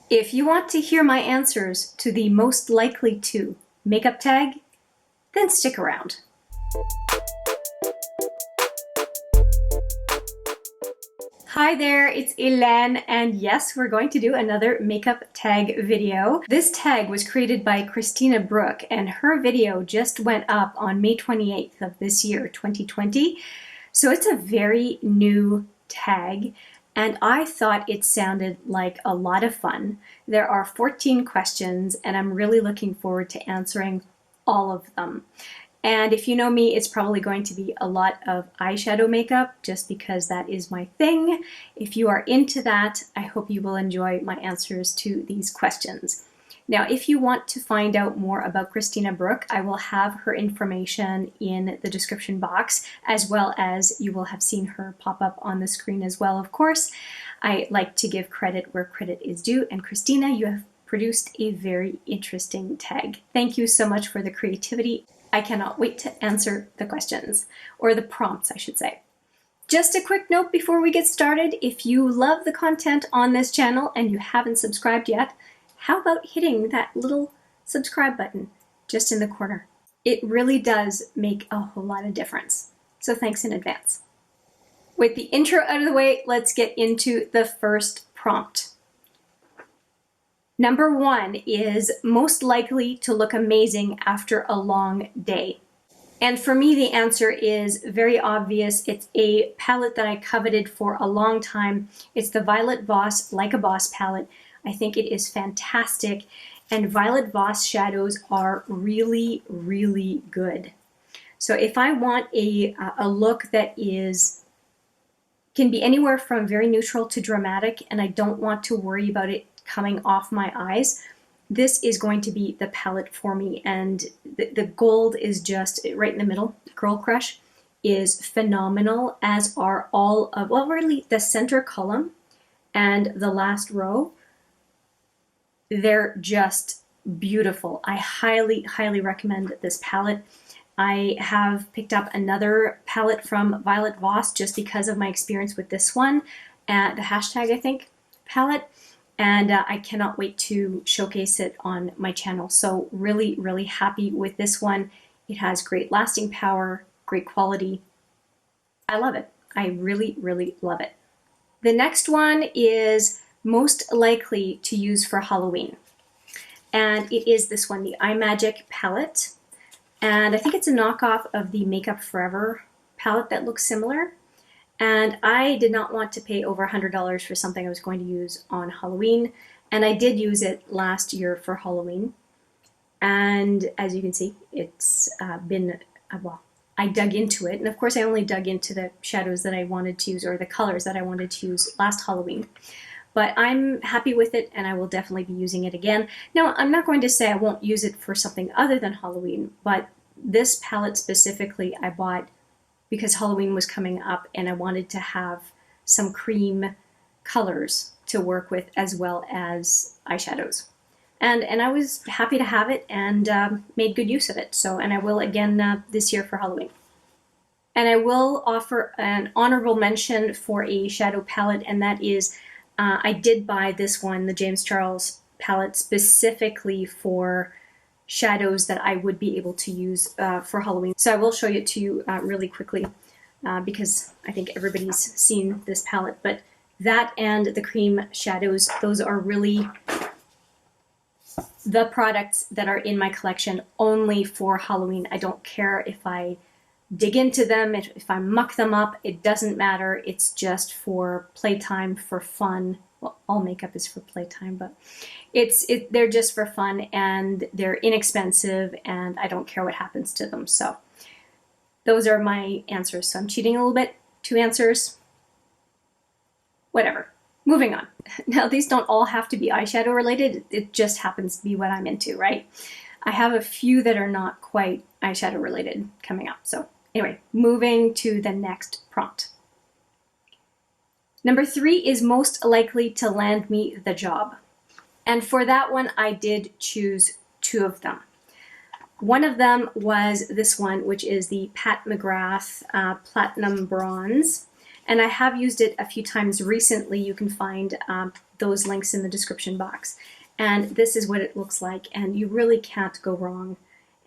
If you want to hear my answers to the most likely to makeup tag, then stick around. Hi there, it's Hélène, and yes, we're going to do another makeup tag video. This tag was created by Christina Brooke, and her video just went up on May 28th of this year, 2020. So it's a very new tag, and I thought it sounded like a lot of fun. There are 14 questions, and I'm really looking forward to answering all of them. And if you know me, it's probably going to be a lot of eyeshadow makeup just because that is my thing. If you are into that, I hope you will enjoy my answers to these questions. Now, if you want to find out more about Christina Brooke, I will have her information in the description box, as well as you will have seen her pop up on the screen as well, of course. I like to give credit where credit is due, and Christina, you have produced a very interesting tag. Thank you so much for the creativity. I cannot wait to answer the questions, or the prompts, I should say. Just a quick note before we get started, if you love the content on this channel and you haven't subscribed yet, how about hitting that little subscribe button just in the corner? It really does make a whole lot of difference. So thanks in advance. With the intro out of the way, let's get into the first prompt. Number 1 is most likely to look amazing after a long day. And for me, the answer is very obvious. It's a palette that I coveted for a long time. It's the Violet Voss Like a Boss palette. I think it is fantastic. And Violet Voss shadows are really, really good. So if I want a look that can be anywhere from very neutral to dramatic, and I don't want to worry about it coming off my eyes, this is going to be the palette for me. And the gold is just right in the middle. Girl Crush is phenomenal, as are all of, well, really the center column and the last row. They're just beautiful. I highly, highly recommend this palette. I have picked up another palette from Violet Voss just because of my experience with this one, the hashtag, I think, palette. And I cannot wait to showcase it on my channel. So really, really happy with this one. It has great lasting power, great quality. I love it. I really, really love it. The next one is most likely to use for Halloween. And it is this one, the iMagic palette. And I think it's a knockoff of the Makeup Forever palette that looks similar. And I did not want to pay over $100 for something I was going to use on Halloween. And I did use it last year for Halloween. And as you can see, it's been, well, I dug into it. And of course, I only dug into the shadows that I wanted to use, or the colors that I wanted to use last Halloween. But I'm happy with it, and I will definitely be using it again. Now, I'm not going to say I won't use it for something other than Halloween, but this palette specifically I bought because Halloween was coming up and I wanted to have some cream colors to work with as well as eyeshadows. And I was happy to have it and made good use of it. So, and I will again this year for Halloween. And I will offer an honorable mention for a shadow palette, and that is I did buy this one, the James Charles palette, specifically for shadows that I would be able to use for Halloween. So I will show it to you really quickly because I think everybody's seen this palette. But that and the cream shadows, those are really the products that are in my collection only for Halloween. I don't care if I dig into them, if I muck them up, it doesn't matter. It's just for playtime, for fun. Well, all makeup is for playtime, but they're just for fun, and they're inexpensive, and I don't care what happens to them. So those are my answers. So I'm cheating a little bit. 2 answers. Whatever. Moving on. Now, these don't all have to be eyeshadow related. It just happens to be what I'm into, right? I have a few that are not quite eyeshadow related coming up. So anyway, moving to the next prompt. Number 3 is most likely to land me the job. And for that one, I did choose 2 of them. One of them was this one, which is the Pat McGrath Platinum Bronze. and I have used it a few times recently. You can find those links in the description box. And this is what it looks like, and you really can't go wrong.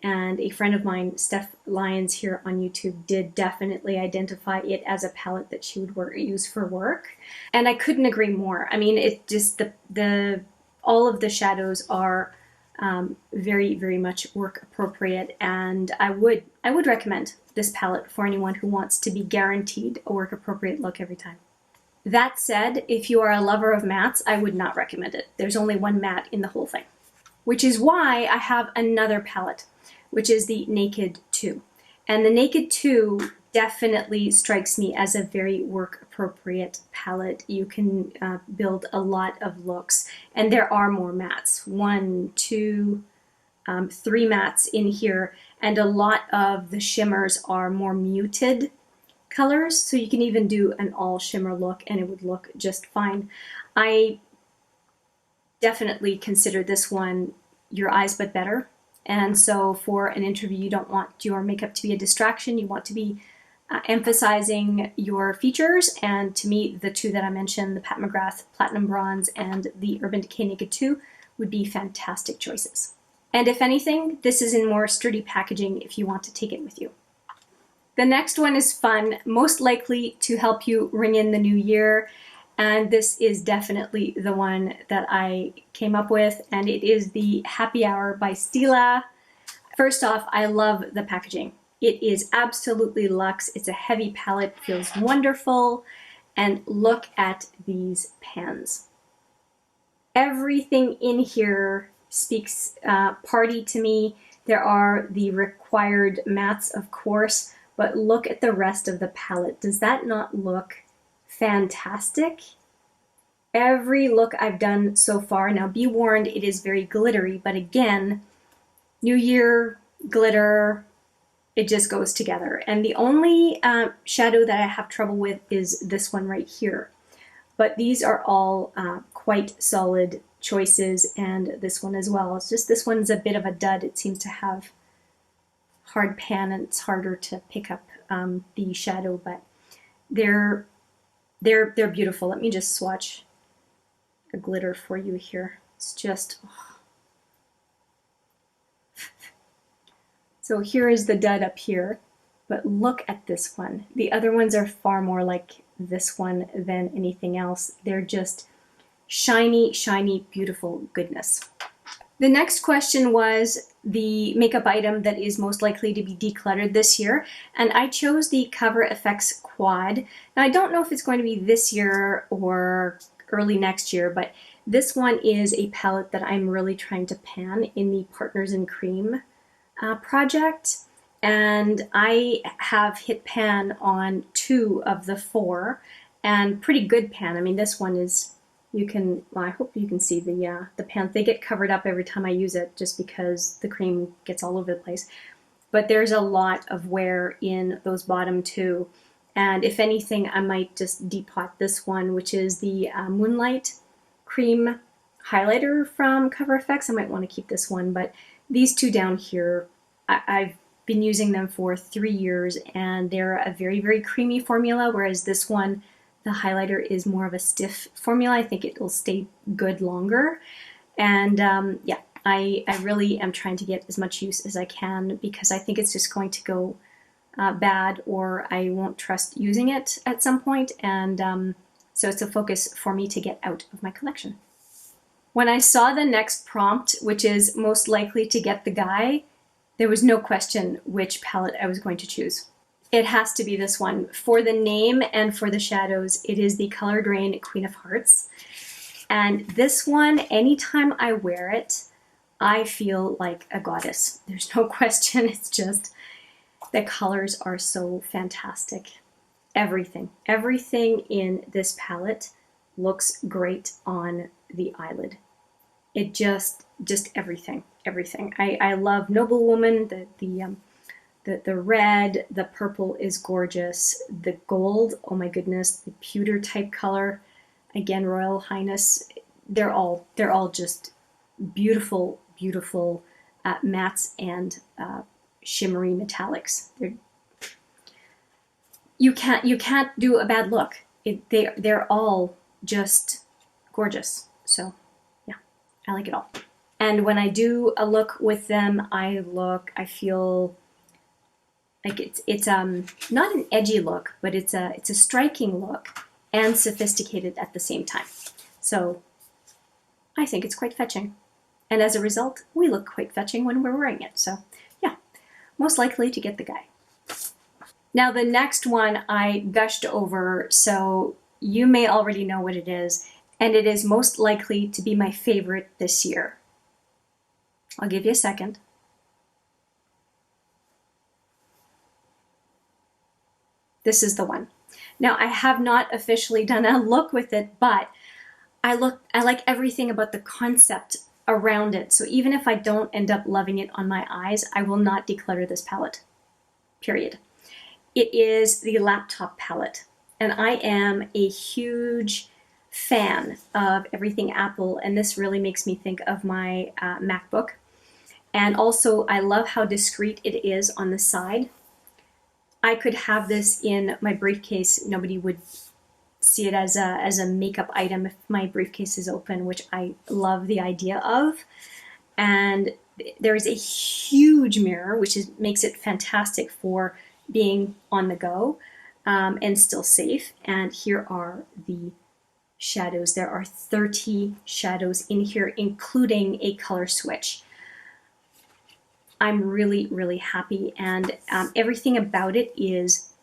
And a friend of mine, Steph Lyons here on YouTube, did definitely identify it as a palette that she would use for work. And I couldn't agree more. I mean, it just, all of the shadows are very, very much work appropriate, and I would recommend this palette for anyone who wants to be guaranteed a work appropriate look every time. That said, if you are a lover of mattes, I would not recommend it. There's only one matte in the whole thing, which is why I have another palette, which is the Naked 2. And the Naked 2 definitely strikes me as a very work-appropriate palette. You can build a lot of looks, and there are more mattes. 1, 2, 3 mattes in here, and a lot of the shimmers are more muted colors, so you can even do an all shimmer look and it would look just fine. I definitely consider this one your eyes but better, and so for an interview you don't want your makeup to be a distraction. You want to be emphasizing your features, and to me the two that I mentioned, the Pat McGrath Platinum Bronze and the Urban Decay Naked 2, would be fantastic choices. And if anything, this is in more sturdy packaging if you want to take it with you. The next one is fun, most likely to help you ring in the new year, and this is definitely the one that I came up with, and it is the Happy Hour by Stila. First off, I love the packaging. It is absolutely luxe. It's a heavy palette, feels wonderful, and look at these pans. Everything in here speaks party to me. There are the required mattes, of course, but look at the rest of the palette. Does that not look fantastic? Every look I've done so far, now be warned, it is very glittery, but again, New Year, glitter, it just goes together. And the only shadow that I have trouble with is this one right here. But these are all quite solid choices, and this one as well. It's just this one's a bit of a dud. It seems to have hard pan and it's harder to pick up the shadow, but they're beautiful. Let me just swatch a glitter for you here. It's just, oh. So here is the dud up here, but look at this one. The other ones are far more like this one than anything else. They're just shiny, shiny, beautiful goodness. The next question was the makeup item that is most likely to be decluttered this year, and I chose the Cover FX Quad. Now I don't know if it's going to be this year or early next year, but this one is a palette that I'm really trying to pan in the Partners in Cream project, and I have hit pan on 2 of the 4, and pretty good pan. I mean, this one is, you can, well, I hope you can see the pans. They get covered up every time I use it just because the cream gets all over the place. But there's a lot of wear in those bottom 2. And if anything, I might just depot this one, which is the Moonlight Cream Highlighter from Cover FX. I might want to keep this one, but these 2 down here, I've been using them for 3 years, and they're a very, very creamy formula, whereas this one, the highlighter, is more of a stiff formula. I think it will stay good longer. And yeah, I really am trying to get as much use as I can, because I think it's just going to go bad, or I won't trust using it at some point. And so it's a focus for me to get out of my collection. When I saw the next prompt, which is most likely to get the guy, there was no question which palette I was going to choose. It has to be this one. For the name and for the shadows, it is the Colored Rain Queen of Hearts. And this one, anytime I wear it, I feel like a goddess. There's no question. It's just, the colors are so fantastic. Everything in this palette looks great on the eyelid. It just everything. I love Noble Woman. The red, the purple is gorgeous. The gold, oh my goodness, the pewter type color, again, Royal Highness. They're all just beautiful, beautiful mattes and shimmery metallics. you can't do a bad look. They're all just gorgeous. So yeah, I like it all. And when I do a look with them, I feel like it's not an edgy look, but it's a striking look and sophisticated at the same time. So I think it's quite fetching. And as a result, we look quite fetching when we're wearing it. So yeah, most likely to get the guy. Now the next one I gushed over, so you may already know what it is, and it is most likely to be my favorite this year. I'll give you a second. This is the one. Now I have not officially done a look with it, but I like everything about the concept around it. So even if I don't end up loving it on my eyes, I will not declutter this palette, period. It is the laptop palette, and I am a huge fan of everything Apple, and this really makes me think of my MacBook. And also I love how discreet it is on the side. I could have this in my briefcase. Nobody would see it as a makeup item if my briefcase is open, which I love the idea of. And there is a huge mirror, which makes it fantastic for being on the go and still safe. And here are the shadows. There are 30 shadows in here, including a color switch. I'm really, really happy, and everything about it is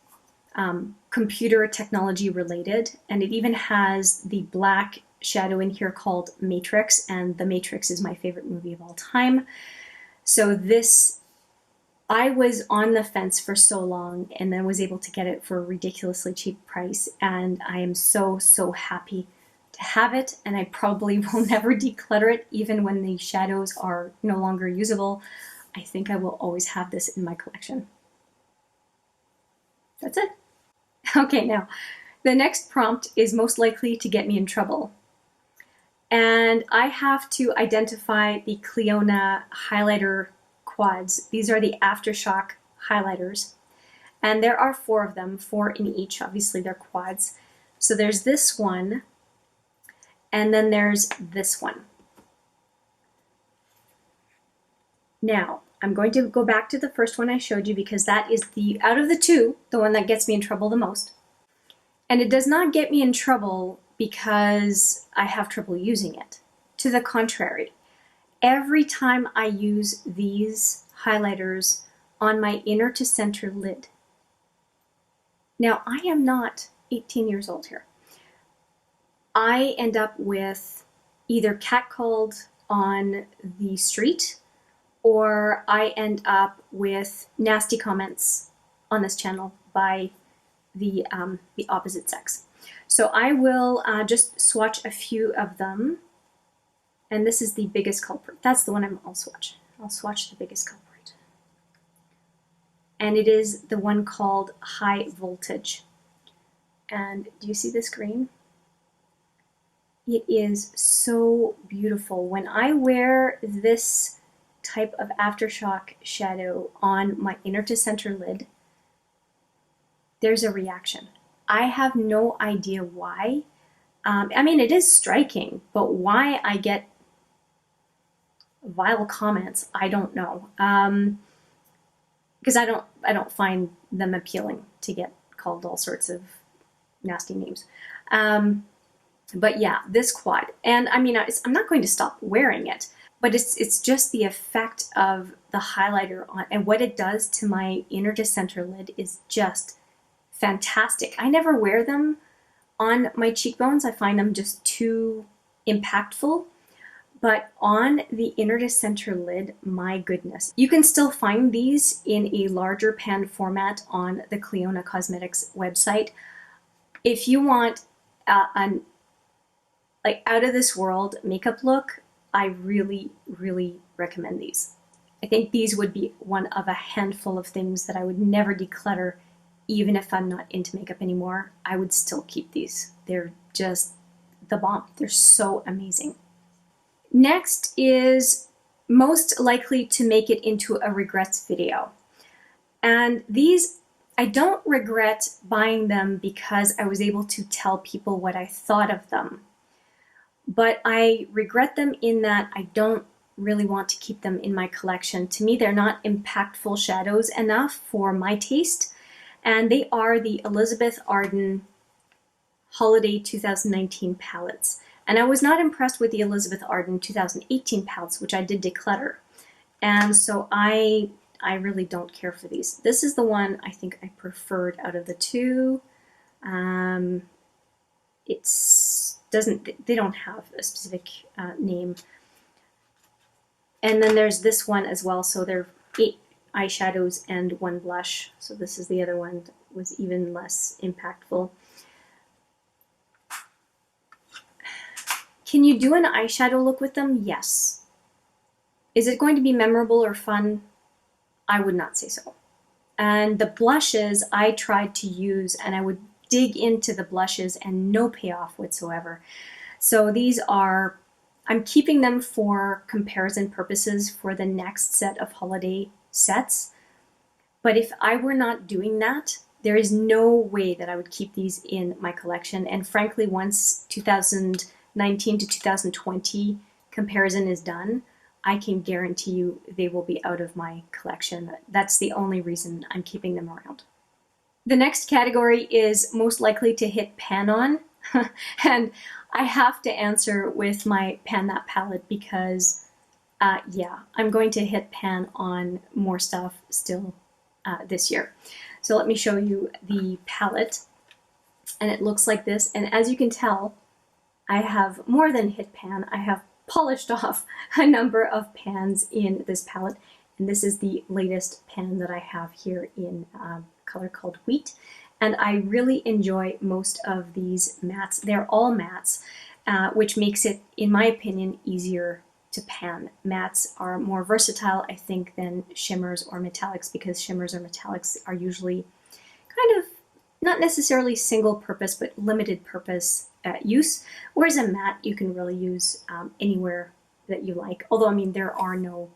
computer technology related, and it even has the black shadow in here called Matrix, and The Matrix is my favorite movie of all time. So this, I was on the fence for so long and then was able to get it for a ridiculously cheap price, and I am so, so happy to have it, and I probably will never declutter it even when the shadows are no longer usable. I think I will always have this in my collection. That's it. Okay, now, the next prompt is most likely to get me in trouble. And I have to identify the Clionadh highlighter quads. These are the Aftershock highlighters. And there are 4 of them, 4 in each. Obviously, they're quads. So there's this one, and then there's this one. Now, I'm going to go back to the first one I showed you because that is out of the 2, the one that gets me in trouble the most. And it does not get me in trouble because I have trouble using it. To the contrary, every time I use these highlighters on my inner to center lid. Now, I am not 18 years old here. I end up with either catcalled on the street, or I end up with nasty comments on this channel by the opposite sex. So I will just swatch a few of them. And this is the biggest culprit. That's the one I'll swatch. I'll swatch the biggest culprit. And it is the one called High Voltage. And do you see this green? It is so beautiful. When I wear this type of Aftershock shadow on my inner to center lid, there's a reaction. I have no idea why. I mean, it is striking, but why I get vile comments, I don't know. Because I don't find them appealing to get called all sorts of nasty names. But yeah, this quad, and I mean, I'm not going to stop wearing it, but it's just the effect of the highlighter on, and what it does to my inner to center lid is just fantastic. I never wear them on my cheekbones. I find them just too impactful. But on the inner to center lid, my goodness. You can still find these in a larger pan format on the Clionadh Cosmetics website. If you want an like out of this world makeup look, I really, really recommend these. I think these would be one of a handful of things that I would never declutter. Even if I'm not into makeup anymore, I would still keep these. They're just the bomb. They're so amazing. Next is most likely to make it into a regrets video. And these, I don't regret buying them because I was able to tell people what I thought of them. But I regret them in that I don't really want to keep them in my collection. To me, they're not impactful shadows enough for my taste. And they are the Elizabeth Arden Holiday 2019 palettes. And I was not impressed with the Elizabeth Arden 2018 palettes, which I did declutter. And so I really don't care for these. This is the one I think I preferred out of the two. They don't have a specific name. And then there's this one as well. So there are 8 eyeshadows and 1 blush. So this is the other one that was even less impactful. Can you do an eyeshadow look with them? Yes. Is it going to be memorable or fun? I would not say so. And the blushes I tried to use, and I would dig into the blushes and no payoff whatsoever. So these are, I'm keeping them for comparison purposes for the next set of holiday sets. But if I were not doing that, there is no way that I would keep these in my collection. And frankly, once 2019 to 2020 comparison is done, I can guarantee you they will be out of my collection. That's the only reason I'm keeping them around. The next category is most likely to hit pan on. And I have to answer with my Pan That palette because, yeah, I'm going to hit pan on more stuff still this year. So let me show you the palette. And it looks like this. And as you can tell, I have more than hit pan. I have polished off a number of pans in this palette. And this is the latest pan that I have here in color called Wheat. And I really enjoy most of these mattes. They're all mattes, which makes it, in my opinion, easier to pan. Mattes are more versatile, I think, than shimmers or metallics, because shimmers or metallics are usually kind of not necessarily single purpose, but limited purpose use. Whereas a matte you can really use anywhere that you like. Although, I mean, there are no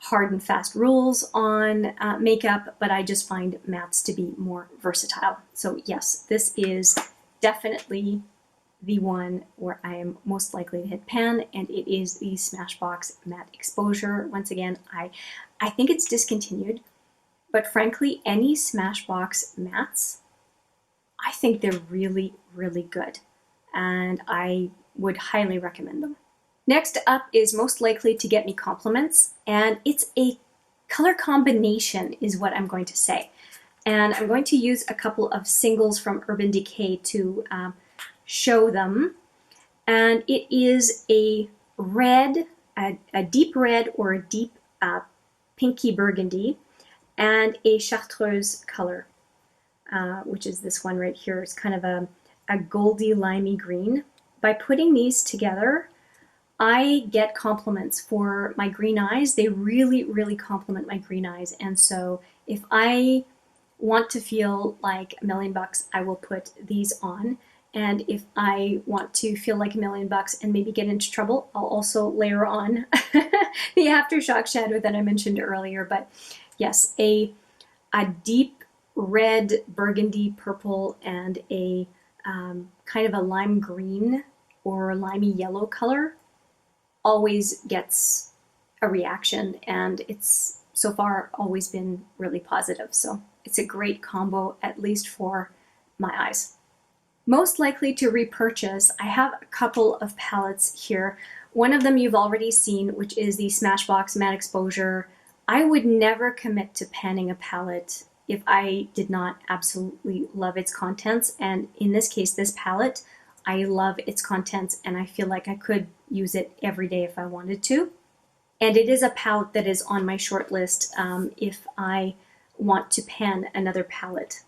hard and fast rules on makeup, but I just find mattes to be more versatile. So yes, this is definitely the one where I am most likely to hit pan, and it is the Smashbox Matte Exposure. Once again, I think it's discontinued, but frankly, any Smashbox mattes, I think they're really, really good, and I would highly recommend them. Next up is most likely to get me compliments, and it's a color combination is what I'm going to say. And I'm going to use a couple of singles from Urban Decay to show them. And it is a red, a deep red or a deep pinky burgundy, and a chartreuse color, which is this one right here. It's kind of a goldy limey green. By putting these together, I get compliments for my green eyes. They really, really compliment my green eyes. And so if I want to feel like $1 million, I will put these on. And if I want to feel like $1 million and maybe get into trouble, I'll also layer on the Aftershock shadow that I mentioned earlier. But yes, a deep red, burgundy, purple, and a kind of a lime green or limey yellow color always gets a reaction, and it's so far always been really positive. So it's a great combo, at least for my eyes. Most likely to repurchase, I have a couple of palettes here. One of them you've already seen, which is the Smashbox Matte Exposure. I would never commit to panning a palette if I did not absolutely love its contents. And in this case, this palette, I love its contents, and I feel like I could use it every day if I wanted to. And it is a palette that is on my short list if I want to pan another palette.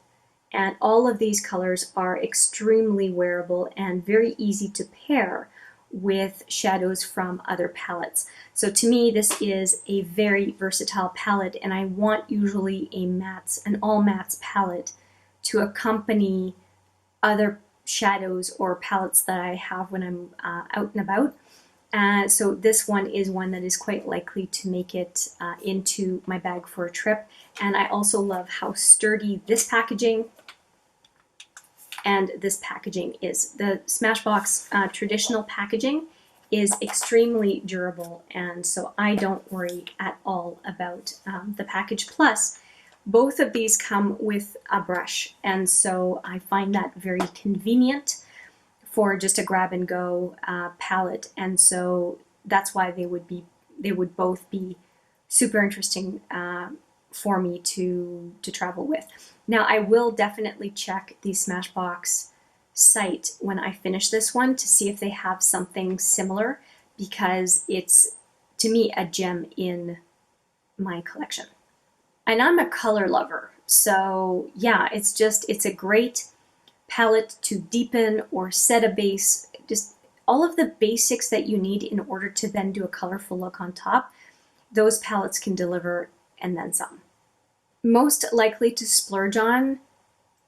And all of these colors are extremely wearable and very easy to pair with shadows from other palettes. So to me, this is a very versatile palette, and I want usually an all mattes palette to accompany other shadows or palettes that I have when I'm out and about. So this one is one that is quite likely to make it into my bag for a trip. And I also love how sturdy this packaging and this packaging is. The Smashbox traditional packaging is extremely durable, and so I don't worry at all about the package. Plus, both of these come with a brush, and so I find that very convenient for just a grab and go palette, and so that's why they would both be super interesting for me to travel with. Now, I will definitely check the Smashbox site when I finish this one to see if they have something similar, because it's, to me, a gem in my collection. And I'm a color lover, so yeah, it's a great palette to deepen or set a base, just all of the basics that you need in order to then do a colorful look on top. Those palettes can deliver, and then some. Most likely to splurge on,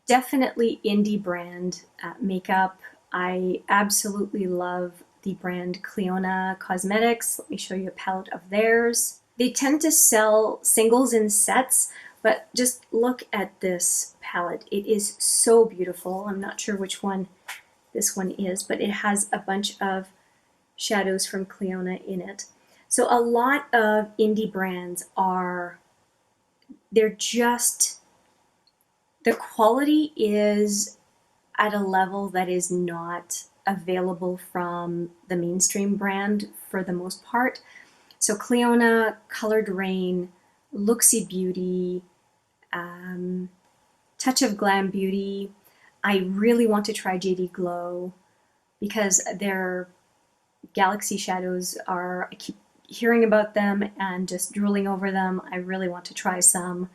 definitely indie brand makeup. I absolutely love the brand Clionadh Cosmetics. Let me show you a palette of theirs. They tend to sell singles in sets, but just look at this palette. It is so beautiful. I'm not sure which one this one is, but it has a bunch of shadows from Clionadh in it. So a lot of indie brands they're just, the quality is at a level that is not available from the mainstream brand for the most part. So Clionadh, Colored Rain, Looksy Beauty, Touch of Glam Beauty. I really want to try JD Glow because their galaxy shadows I keep hearing about them and just drooling over them. I really want to try some.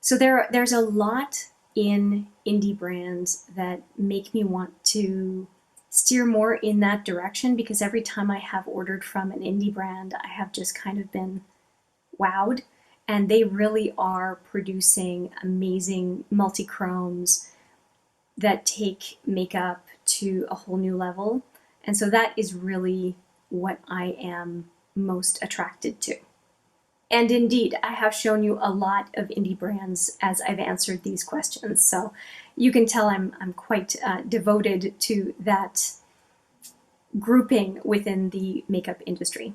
So there's a lot in indie brands that make me want to steer more in that direction, because every time I have ordered from an indie brand, I have just kind of been wowed, and they really are producing amazing multi-chromes that take makeup to a whole new level. And so that is really what I am most attracted to. And indeed, I have shown you a lot of indie brands as I've answered these questions. So you can tell I'm quite devoted to that grouping within the makeup industry.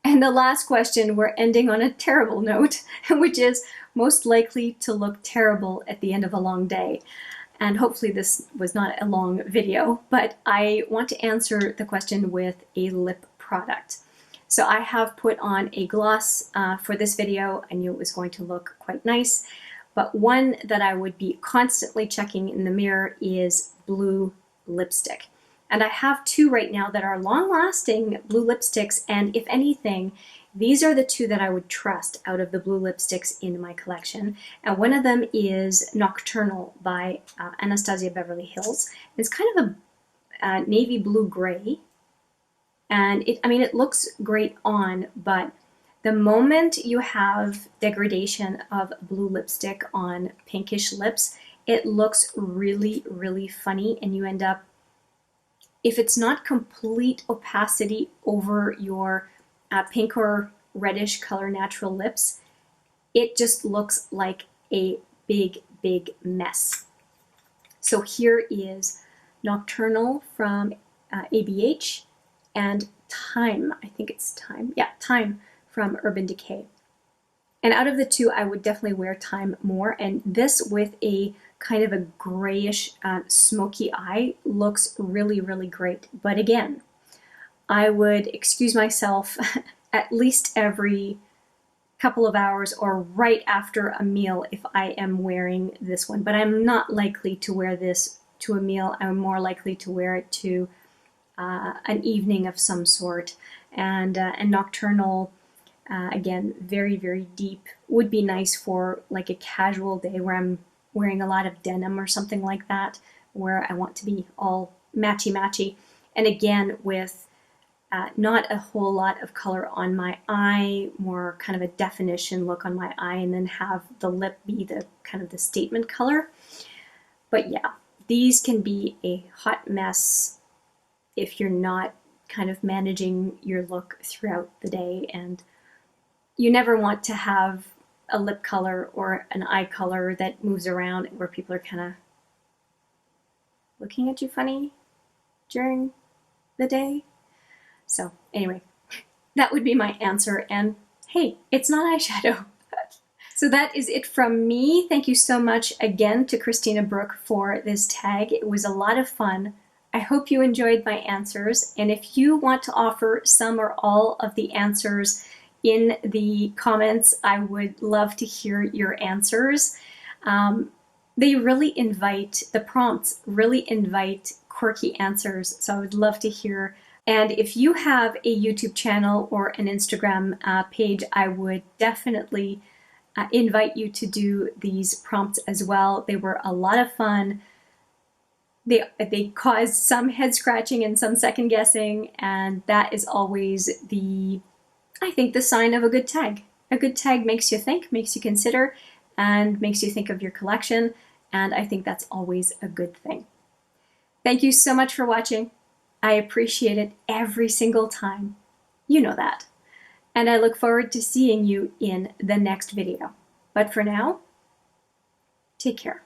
And the last question, we're ending on a terrible note, which is most likely to look terrible at the end of a long day. And hopefully this was not a long video, but I want to answer the question with a lip product. So I have put on a gloss for this video. I knew it was going to look quite nice, but one that I would be constantly checking in the mirror is blue lipstick. And I have two right now that are long-lasting blue lipsticks, and if anything, these are the two that I would trust out of the blue lipsticks in my collection. And one of them is Nocturnal by Anastasia Beverly Hills. It's kind of a navy blue gray. And it looks great on, but the moment you have degradation of blue lipstick on pinkish lips, it looks really, really funny, and you end up, if it's not complete opacity over your pink or reddish color natural lips, it just looks like a big, big mess. So here is Nocturnal from ABH, and Time, I think it's Time. Yeah, Time from Urban Decay. And out of the two, I would definitely wear Time more. And this with a kind of a grayish, smoky eye looks really, really great. But again, I would excuse myself at least every couple of hours or right after a meal if I am wearing this one. But I'm not likely to wear this to a meal. I'm more likely to wear it to an evening of some sort. And Nocturnal, again, very, very deep, would be nice for like a casual day where I'm wearing a lot of denim or something like that, where I want to be all matchy-matchy. And again, with not a whole lot of color on my eye, more kind of a definition look on my eye, and then have the lip be the kind of the statement color. But yeah, these can be a hot mess if you're not kind of managing your look throughout the day. And you never want to have a lip color or an eye color that moves around where people are kind of looking at you funny during the day. So anyway, that would be my answer. And hey, it's not eyeshadow. So that is it from me. Thank you so much again to Christina Brooke for this tag. It was a lot of fun. I hope you enjoyed my answers. And if you want to offer some or all of the answers in the comments, I would love to hear your answers. They really invite, the prompts really invite quirky answers. So I would love to hear. And if you have a YouTube channel or an Instagram page, I would definitely invite you to do these prompts as well. They were a lot of fun. They caused some head scratching and some second guessing, and that is always I think, the sign of a good tag. A good tag makes you think, makes you consider, and makes you think of your collection, and I think that's always a good thing. Thank you so much for watching. I appreciate it every single time. You know that. And I look forward to seeing you in the next video. But for now, take care.